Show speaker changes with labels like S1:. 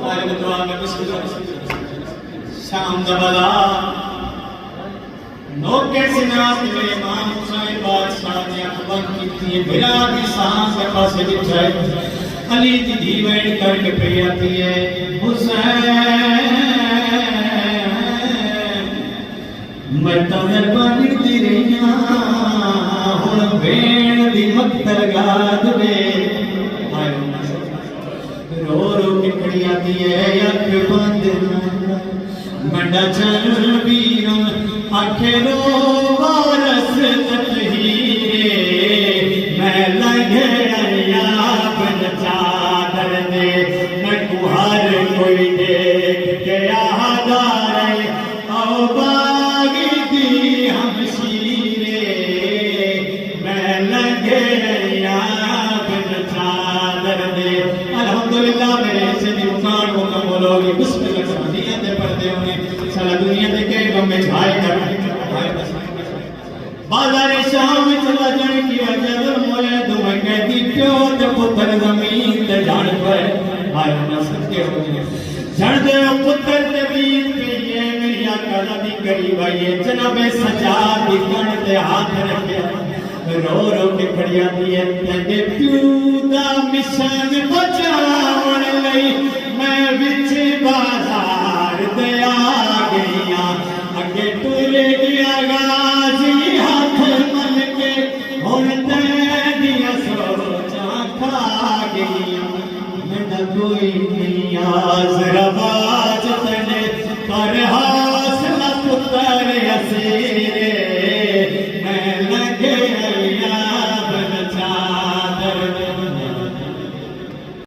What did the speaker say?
S1: ہمارے دعا میں بسم اللہ شام دبلا نوکے سنات میرے امام حسین بادشاہ نے اکبر کی تھی بھرا کی سانس کے پاس بچھائے علی کی دیوین کر کے پہ آتی ہے حسین میں تمہیں بانی دی رہیاں ہن بین دی مقتل گاد میں رو رو کے کھڑی آتی ہے یک بند منڈا چل بیروں آخرو وارث تطہیرے میں لگھڑیا بن چادر دے میں کوہر کوئی دیکھ کے آدھارے او باغی دی ہمشیرے میں لگھڑیا بن چادر دے الحمدللہ میرے سے دیوکان مکمل ہوگی بسم اللہ شادیت پردے ہوئے سالہ دنیا دے کے غم میں چھائے کر بازار شام میں چلا جانے کی وجہ موئے دمیں کہتی پیو تے پتر زمین تے جان پر آئے ہونا سکتے ہو گئے جھڑ دے پتر زمین پہ یہ میری آقا دی قریب آئیے جناب سجاد دی کن تے ہاتھ رکھے رو رو کے کھڑی آتی ہے تیرے پیو دا مشن بچاون لئی میں وچ بازار دے آ گئیاں اگے ٹولے گیا غازی ہاتھ مل کے ہن تیریاں سوچاں کھا گئیاں میں نہ کوئی نیاز روا